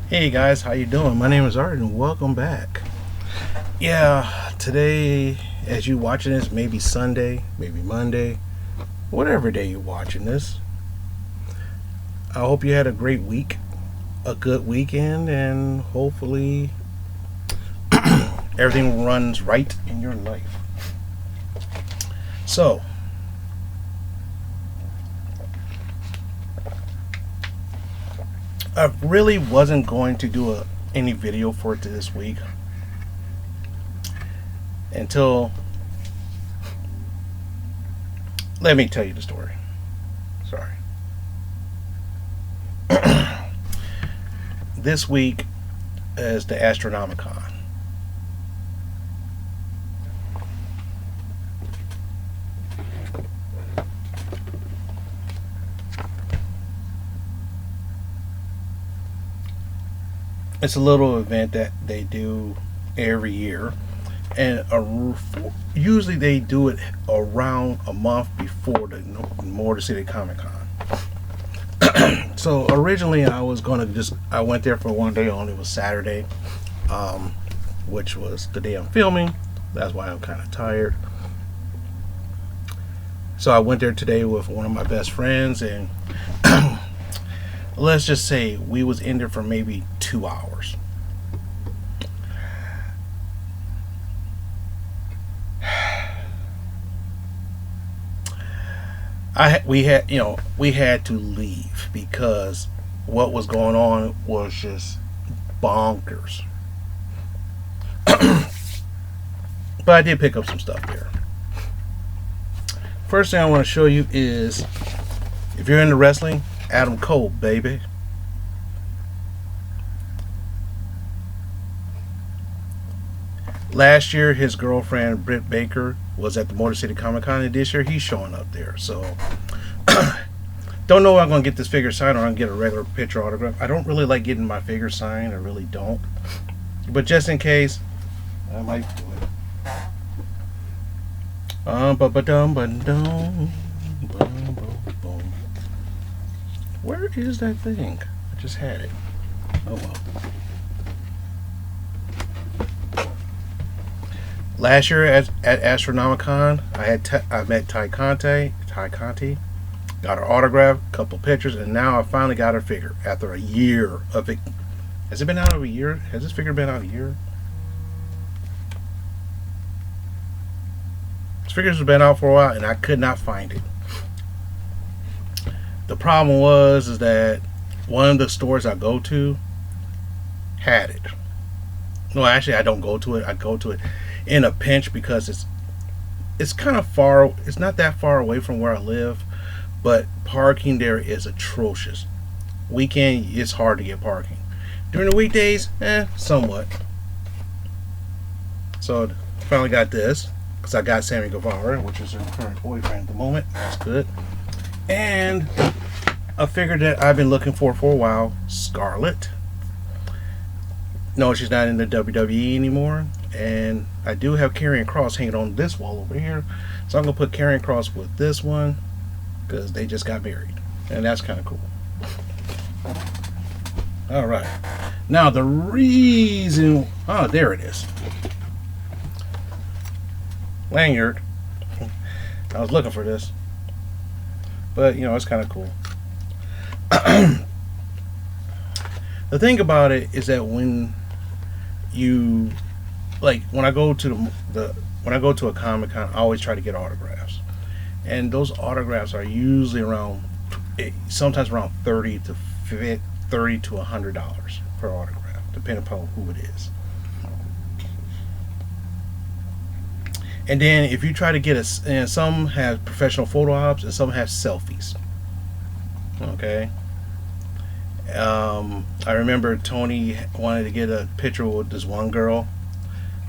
Hey guys, how you doing? My name is Art and welcome back. Yeah, today as you watching this, maybe Sunday, maybe Monday, whatever day you're watching this. I hope you had a great week, a good weekend, and hopefully everything runs right in your life. So, I really wasn't going to do any video for it this week until, let me tell you the story. Sorry. This week is the Astronomicon. It's a little event that they do every year, and usually they do it around a month before the Motor City Comic Con. So originally I went there for one day only. It was Saturday, which was the day I'm filming. That's why I'm kind of tired. So I went there today with one of my best friends, and let's just say we was in there for maybe 2 hours. We had to leave because what was going on was just bonkers. But I did pick up some stuff there. First thing I want to show you is, if you're into wrestling, Adam Cole, baby. Last year, his girlfriend Britt Baker was at the Motor City Comic Con, and this year he's showing up there. So, don't know if I'm going to get this figure signed or I'm going to get a regular picture autograph. I don't really like getting my figure signed. I really don't. But just in case, I might do it. Where is that thing? I just had it. Oh well. Last year at Astronomicon, I met Tyconte, got her autograph, a couple pictures, and now I finally got her figure after a year of it. Has it been out of a year? Has this figure been out a year? This figure's been out for a while, and I could not find it. The problem is that one of the stores I go to had it. No, actually, I don't go to it. I go to it in a pinch because it's kind of far. It's not that far away from where I live, but parking there is atrocious. Weekend, it's hard to get parking. During the weekdays, somewhat. So finally got this because I got Sammy Guevara, which is her current boyfriend at the moment. That's good. And a figure that I've been looking for a while, Scarlett. No, she's not in the WWE anymore. And I do have Karrion Kross hanging on this wall over here. So I'm going to put Karrion Kross with this one because they just got married. And that's kind of cool. Alright. Now the reason... Oh, there it is. Lanyard. I was looking for this. But, it's kind of cool. The thing about it is that when you... when I go to when I go to a Comic Con, I always try to get autographs, and those autographs are usually sometimes around $30 to $100 per autograph, depending upon who it is. And then if you try to get and some have professional photo ops and some have selfies. Okay. I remember Tony wanted to get a picture with this one girl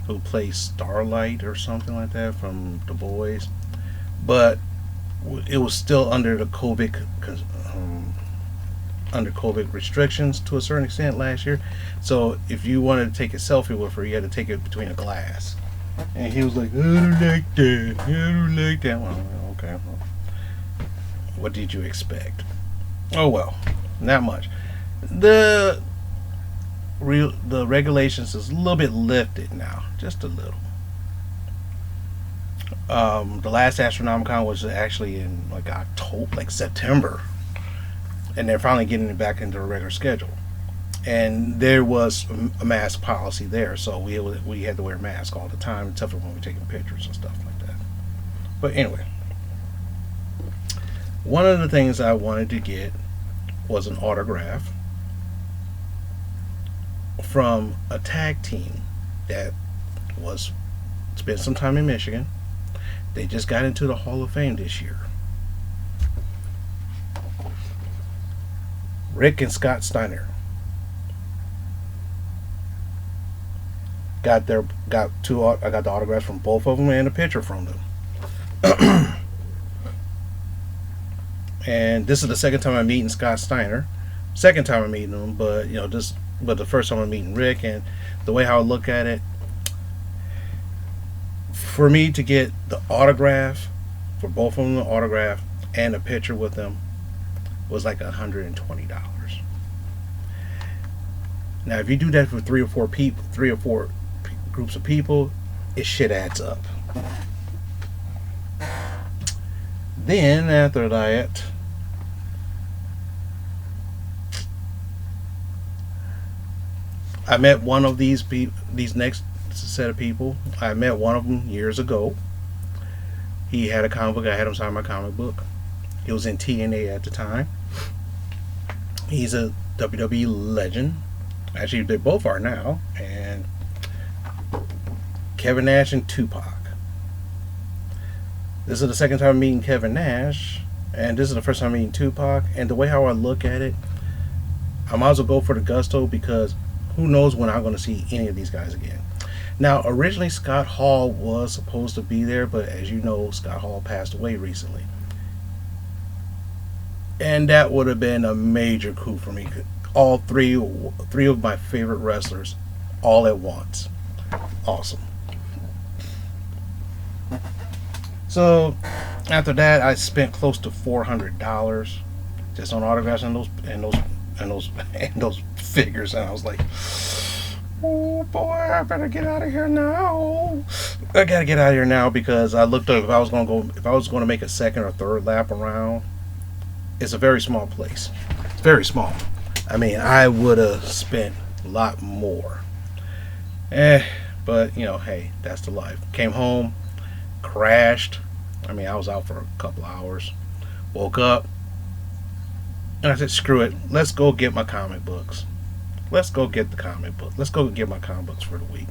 who plays Starlight or something like that from The Boys, but it was still under the COVID restrictions to a certain extent last year. So if you wanted to take a selfie with her, you had to take it between a glass. And he was like, I don't like that. I don't like that. Well, okay. Well, what did you expect? Oh well, not much. the regulations is a little bit lifted now, just a little. The last Astronomicon was actually in like October, like September, and they're finally getting it back into a regular schedule. And there was a mask policy there, so we had to wear masks all the time, except for when we're taking pictures and stuff like that. But anyway, one of the things I wanted to get was an autograph from a tag team that spent some time in Michigan. They just got into the Hall of Fame this year. Rick and Scott Steiner I got the autographs from both of them and a picture from them. And this is the second time I'm meeting Scott Steiner. Second time I'm meeting him, but the first time I'm meeting Rick, and the way how I look at it, for me to get the autograph, for both of them, the autograph and a picture with them, was like $120. Now, if you do that for three or four groups of people, it shit adds up. Then after that, I met one of these next set of people. I met one of them years ago. He had a comic book. I had him sign my comic book. He was in TNA at the time. He's a WWE legend. Actually, they both are now. And Kevin Nash and Tupac. This is the second time I'm meeting Kevin Nash, and this is the first time I'm meeting Tupac. And the way how I look at it, I might as well go for the gusto, because who knows when I'm going to see any of these guys again. Now, originally Scott Hall was supposed to be there, but as you know, Scott Hall passed away recently. And that would have been a major coup for me. All three of my favorite wrestlers all at once. Awesome. So after that, I spent close to $400 just on autographs and those figures, and I was like, oh boy, I better get out of here now. I gotta get out of here now, because I looked up if I was going to make a second or third lap around. It's a very small place. It's very small. I mean, I would have spent a lot more. But hey, that's the life. Came home, crashed. I mean, I was out for a couple hours. Woke up, and I said, screw it. Let's go get my comic books. Let's go get the comic book. Let's go get my comic books for the week.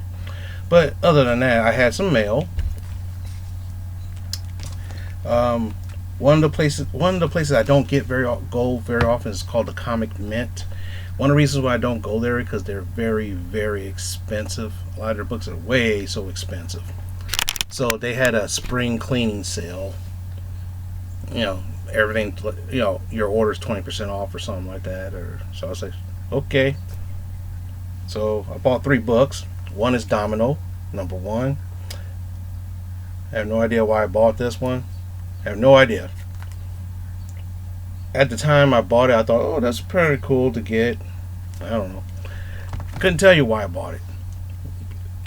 But other than that, I had some mail. One of the places I don't go very often is called the Comic Mint. One of the reasons why I don't go there is because they're very, very expensive. A lot of their books are way so expensive. So they had a spring cleaning sale. Everything. Your order's 20% off or something like that. So I was like, okay. So I bought 3 books. One is Domino, #1. I have no idea why I bought this one. I have no idea. At the time I bought it, I thought, oh, that's pretty cool to get. I don't know. Couldn't tell you why I bought it.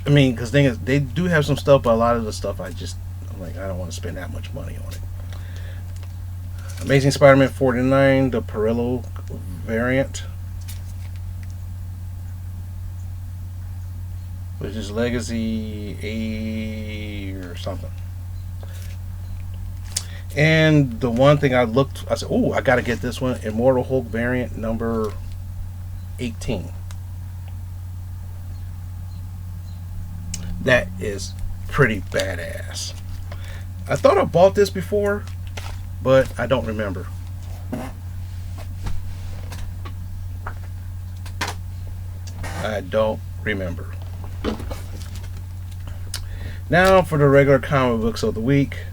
I mean, because they do have some stuff, but a lot of the stuff I'm like, I don't want to spend that much money on it. Amazing Spider-Man 49, the Perillo variant, which is Legacy A or something. And the one thing I said, oh, I got to get this one, Immortal Hulk variant number 18. That is pretty badass. I thought I bought this before, but I don't remember. I don't remember. Now for the regular comic books of the week.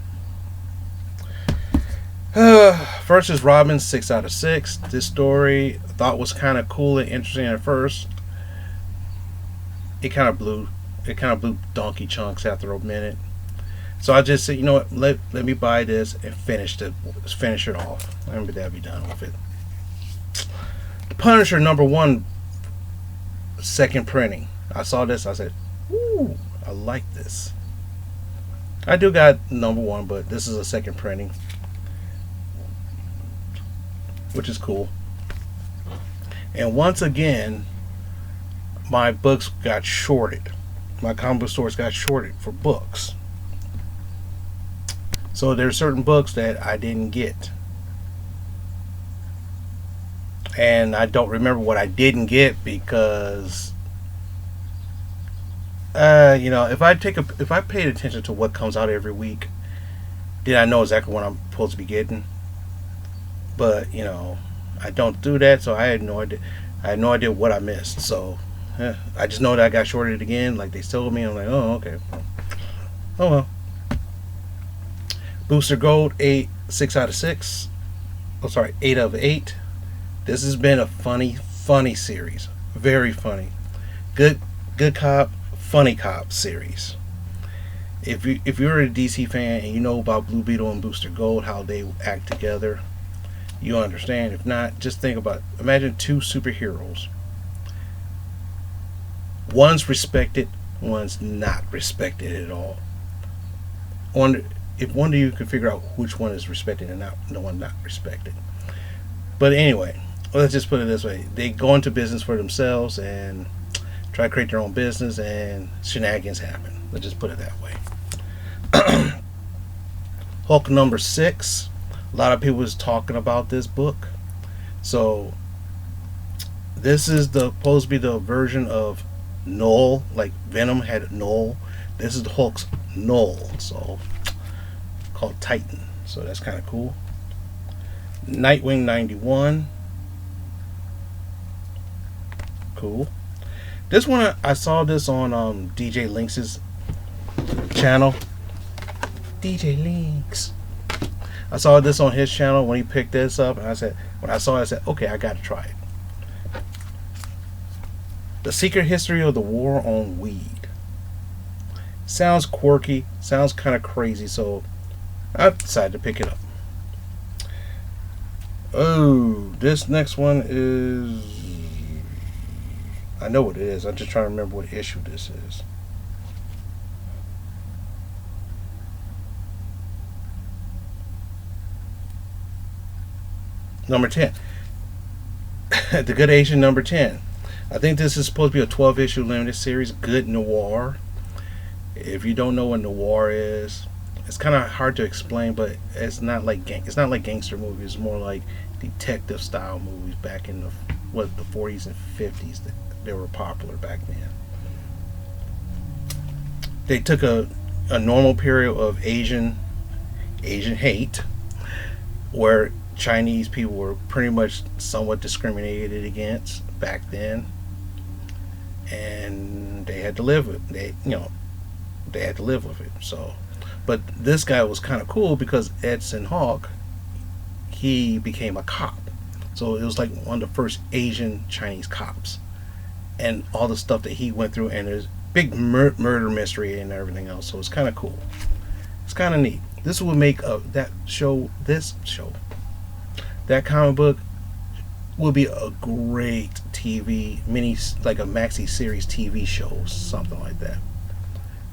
First is Robin 6 out of 6. This story I thought was kind of cool and interesting at first. It kind of blew donkey chunks after a minute. So I just said, you know what, let me buy this and finish it off. Let me be done with it. The Punisher #1 second printing. I saw this. I said, "Ooh, I like this." I do got number one, but this is a second printing, which is cool. And once again, my books got shorted. My comic book stores got shorted for books. So there's certain books that I didn't get. And I don't remember what I didn't get because if I paid attention to what comes out every week, then I know exactly what I'm supposed to be getting. But I don't do that, so I had no idea. I had no idea what I missed. So I just know that I got shorted again, like they told me. I'm like, oh, okay. Oh well. Booster Gold, 6 out of 6. Oh, sorry, 8 of 8. This has been a funny series. Very funny. Good cop, funny cop series. If you're a DC fan and you know about Blue Beetle and Booster Gold, how they act together, you understand. If not, just think about it. Imagine two superheroes. One's respected, one's not respected at all. If one of you can figure out which one is respected and the one not respected. But anyway, let's just put it this way. They go into business for themselves and try to create their own business, and shenanigans happen. Let's just put it that way. Hulk number 6. A lot of people was talking about this book. So this is supposed to be the version of Null, like Venom had Null. This is the Hulk's Null, so called Titan. So that's kind of cool. Nightwing 91. Cool. This one I saw this on DJ Lynx's channel. DJ Lynx. I saw this on his channel when he picked this up, and when I saw it, I said, okay, I gotta try it. The Secret History of the War on Weed. Sounds quirky, sounds kind of crazy, so I decided to pick it up. Oh, this next one is... I know what it is. I'm just trying to remember what issue this is. Number 10. The Good Asian number 10. I think this is supposed to be a 12-issue limited series. Good noir. If you don't know what noir is, it's kind of hard to explain, but it's not like gangster movies. It's more like detective style movies back in the 40s and 50s that they were popular back then. They took a normal period of Asian hate, where Chinese people were pretty much somewhat discriminated against back then, and they had to live with they had to live with it. So, but this guy was kind of cool because Edson Hawk, he became a cop, so it was like one of the first Asian Chinese cops, and all the stuff that he went through, and there's big murder mystery and everything else. So it's kind of cool. It's kind of neat. This would make that comic book will be a great TV mini, like a maxi series TV show, something like that.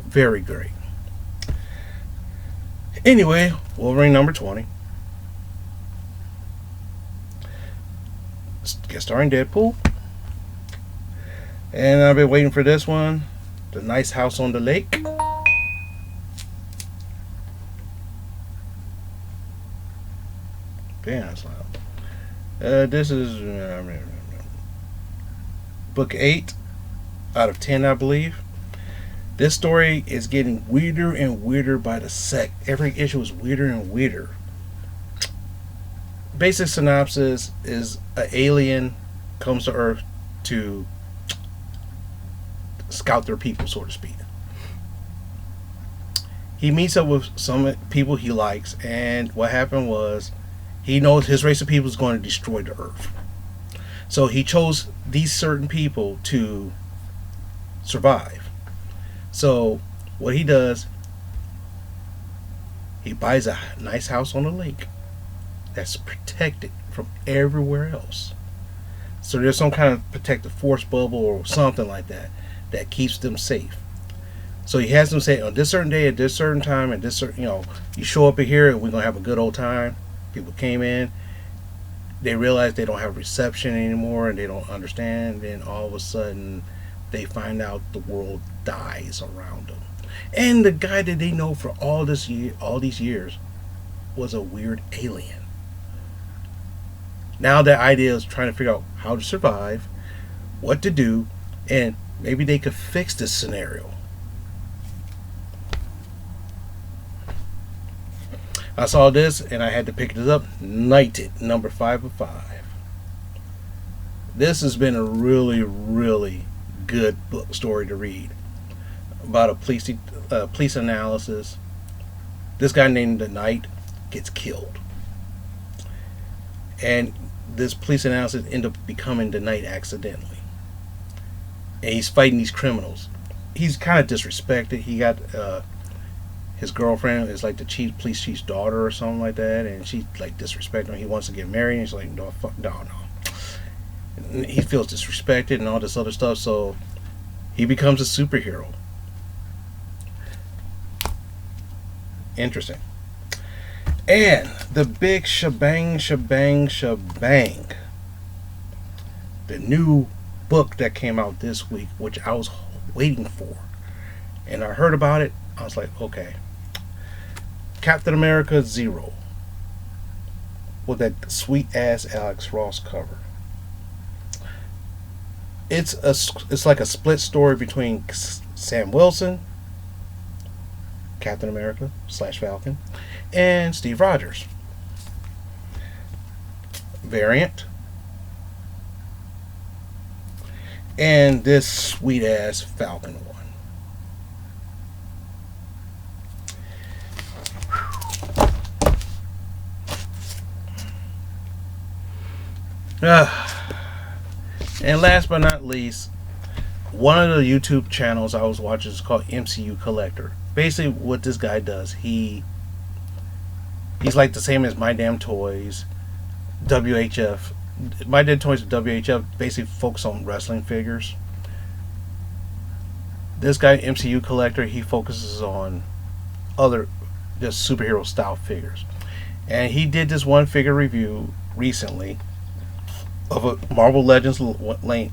Very great. Anyway, Wolverine number 20. Guest starring Deadpool. And I've been waiting for this one. The Nice House on the Lake. Damn, that's loud. This is book 8 out of 10, I believe. This story is getting weirder and weirder by the sec. Every issue is weirder and weirder. Basic synopsis is an alien comes to Earth to scout their people, so to speak. He meets up with some people he likes, and what happened was he knows his race of people is going to destroy the Earth. So he chose these certain people to survive. So what he does, he buys a nice house on the lake that's protected from everywhere else. So there's some kind of protective force bubble or something like that that keeps them safe. So he has them say on this certain day at this certain time at this certain, you show up in here and we're gonna have a good old time. People came in, they realize they don't have reception anymore and they don't understand. Then all of a sudden, they find out the world dies around them. And the guy that they know for all these years, was a weird alien. Now their idea is trying to figure out how to survive, what to do, and maybe they could fix this scenario. I saw this and I had to pick this up. Knighted, number 5 of 5. This has been a really, really good book story to read about a police analysis. This guy named the Knight gets killed, and this police analysis ends up becoming the Knight accidentally, and he's fighting these criminals. He's kind of disrespected. He got his girlfriend is like the police chief's daughter or something like that, and she's like disrespecting him. He wants to get married, and he's like, no, fuck, no. And he feels disrespected and all this other stuff, so he becomes a superhero. Interesting. And the big shebang, the new book that came out this week, which I was waiting for, and I heard about it. I was like, okay. Captain America 0 with that sweet ass Alex Ross cover. It's like a split story between Sam Wilson, Captain America / Falcon, and Steve Rogers. Variant. And this sweet ass Falcon one. And last but not least, one of the YouTube channels I was watching is called MCU Collector. Basically, what this guy does, he's like the same as My Damn Toys, WHF. My Damn Toys and WHF basically focus on wrestling figures. This guy, MCU Collector, he focuses on other just superhero style figures. And he did this one figure review recently of a Marvel Legends line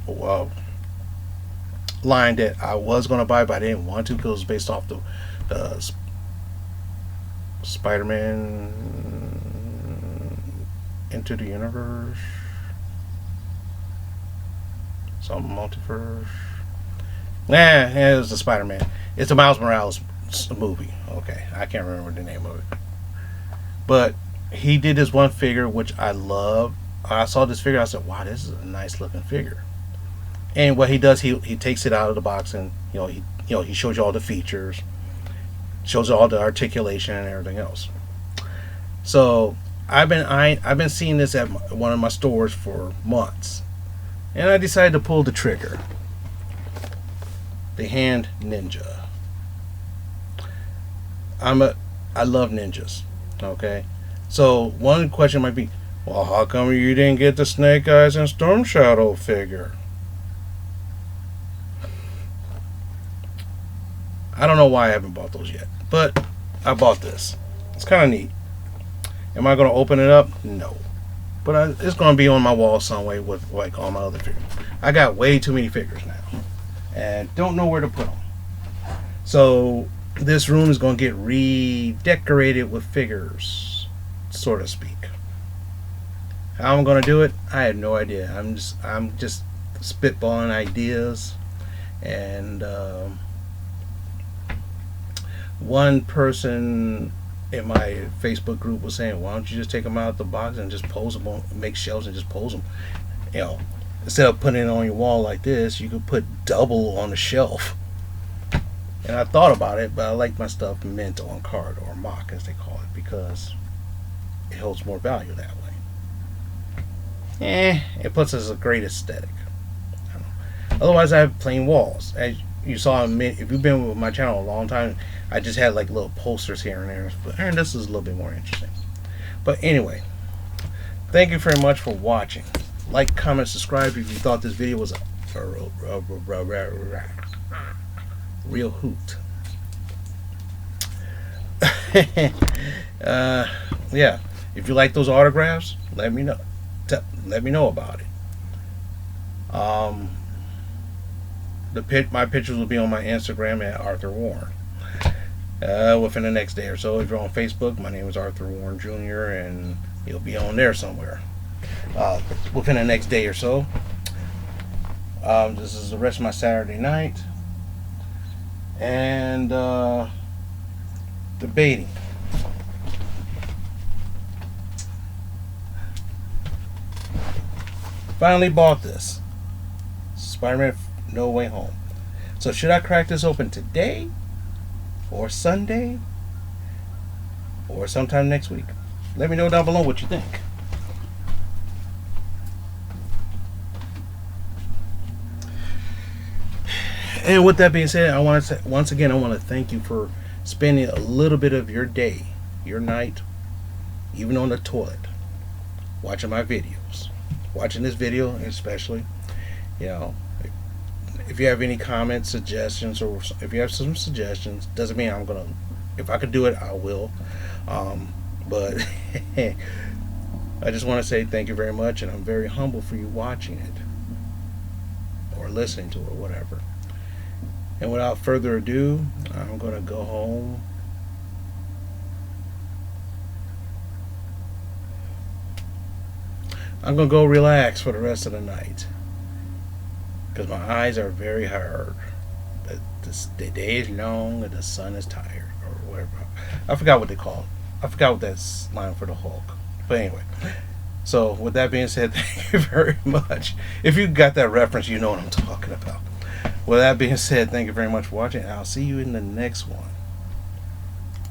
that I was going to buy, but I didn't want to because it was based off the Spider-Man Into the Universe, some multiverse. It was the Spider-Man. It's a Miles Morales movie. Okay, I can't remember the name of it. But he did this one figure which I love. I saw this figure, I said, wow, this is a nice looking figure. And what he does, he takes it out of the box and he shows you all the features, shows you all the articulation and everything else. So I've been seeing this at one of my stores for months, and I decided to pull the trigger. The Hand Ninja. I love ninjas. Okay, so one question might be, well, how come you didn't get the Snake Eyes and Storm Shadow figure? I don't know why I haven't bought those yet, but I bought this. It's kind of neat. Am I going to open it up? No. But it's going to be on my wall some way with like all my other figures. I got way too many figures now, and don't know where to put them. So this room is going to get redecorated with figures, so to speak. How I'm going to do it, I have no idea. I'm just spitballing ideas, and one person in my Facebook group was saying, why don't you just take them out of the box and just pose them on, make shelves and just pose them. Instead of putting it on your wall like this, you could put double on the shelf. And I thought about it, but I like my stuff mint on card, or mock as they call it, because it holds more value that way. It puts us a great aesthetic. Otherwise, I have plain walls. As you saw, if you've been with my channel a long time, I just had like little posters here and there. And this is a little bit more interesting. But anyway, thank you very much for watching. Like, comment, subscribe if you thought this video was a real hoot. Yeah, if you like those autographs, let me know. Let me know about it. My pictures will be on my Instagram at Arthur Warren within the next day or so. If you're on Facebook, my name is Arthur Warren Jr. and you'll be on there somewhere within the next day or so. This is the rest of my Saturday night, and debating. Finally bought this Spider-Man No Way Home. So should I crack this open today, or Sunday, or sometime next week? Let me know down below what you think. And with that being said, I want to say, once again, I want to thank you for spending a little bit of your day, your night, even on the toilet, watching my videos, watching this video especially. You know, if you have any comments, suggestions, or if you have some suggestions, doesn't mean I'm gonna, if I could do it, I will. But I just want to say thank you very much, and I'm very humble for you watching it or listening to it, or whatever. And without further ado, I'm gonna go home. I'm gonna go relax for the rest of the night, because my eyes are very hard. The day is long and the sun is tired, or whatever. I forgot what they call it. I forgot what that's line for the Hulk. But anyway, so with that being said, thank you very much. If you got that reference, you know what I'm talking about. With that being said, thank you very much for watching, and I'll see you in the next one.